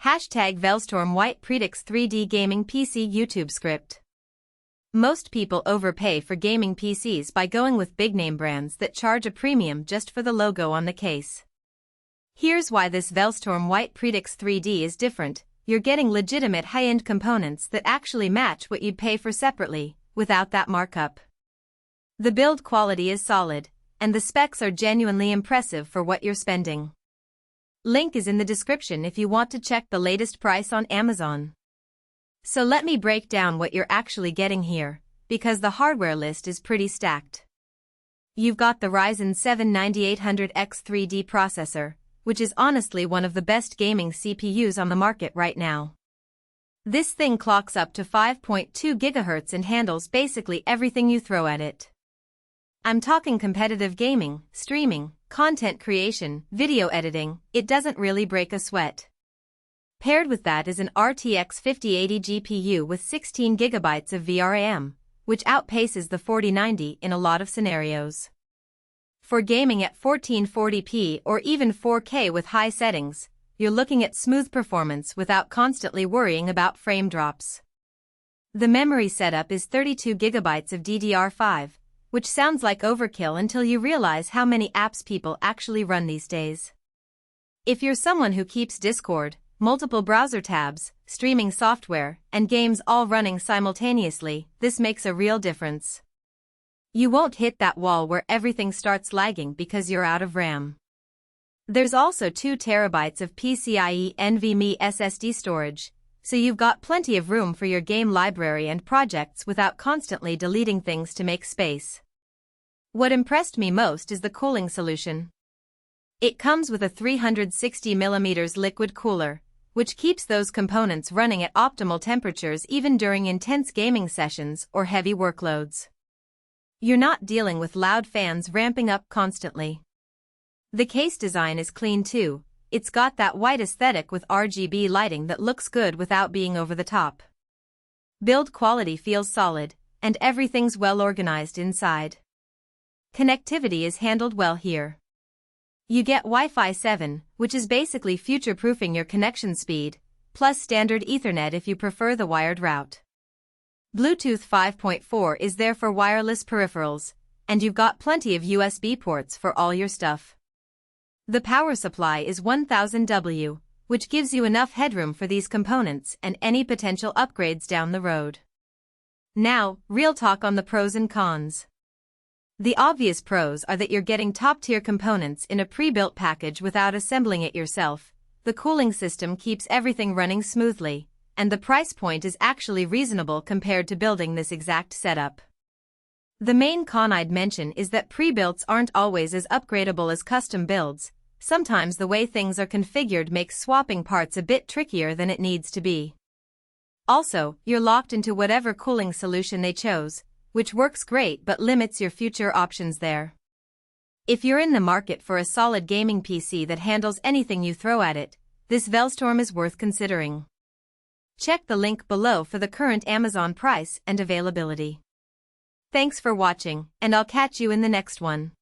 #Velztorm Praetix 3D Gaming PC YouTube script. Most people overpay for gaming PCs by going with big-name brands that charge a premium just for the logo on the case. Here's why this Velztorm Praetix 3D is different. You're getting legitimate high-end components that actually match what you'd pay for separately, without that markup. The build quality is solid, and the specs are genuinely impressive for what you're spending. Link is in the description if you want to check the latest price on Amazon. So let me break down what you're actually getting here, because the hardware list is pretty stacked. You've got the Ryzen 7 9800X 3D processor, which is honestly one of the best gaming CPUs on the market right now. This thing clocks up to 5.2 GHz and handles basically everything you throw at it. I'm talking competitive gaming, streaming, content creation, video editing. It doesn't really break a sweat. Paired with that is an RTX 5080 GPU with 16 GB of VRAM, which outpaces the 4090 in a lot of scenarios. For gaming at 1440p or even 4K with high settings, you're looking at smooth performance without constantly worrying about frame drops. The memory setup is 32 GB of DDR5, which sounds like overkill until you realize how many apps people actually run these days. If you're someone who keeps Discord, multiple browser tabs, streaming software, and games all running simultaneously, this makes a real difference. You won't hit that wall where everything starts lagging because you're out of RAM. There's also 2 TB of PCIe NVMe SSD storage, so you've got plenty of room for your game library and projects without constantly deleting things to make space. What impressed me most is the cooling solution. It comes with a 360mm liquid cooler, which keeps those components running at optimal temperatures even during intense gaming sessions or heavy workloads. You're not dealing with loud fans ramping up constantly. The case design is clean too. It's got that white aesthetic with RGB lighting that looks good without being over the top. Build quality feels solid, and everything's well organized inside. Connectivity is handled well here. You get Wi-Fi 7, which is basically future-proofing your connection speed, plus standard Ethernet if you prefer the wired route. Bluetooth 5.4 is there for wireless peripherals, and you've got plenty of USB ports for all your stuff. The power supply is 1000 W, which gives you enough headroom for these components and any potential upgrades down the road. Now, real talk on the pros and cons. The obvious pros are that you're getting top-tier components in a pre-built package without assembling it yourself, the cooling system keeps everything running smoothly, and the price point is actually reasonable compared to building this exact setup. The main con I'd mention is that pre-builts aren't always as upgradable as custom builds. Sometimes the way things are configured makes swapping parts a bit trickier than it needs to be. Also, you're locked into whatever cooling solution they chose, which works great but limits your future options there. If you're in the market for a solid gaming PC that handles anything you throw at it, this Velztorm is worth considering. Check the link below for the current Amazon price and availability. Thanks for watching, and I'll catch you in the next one.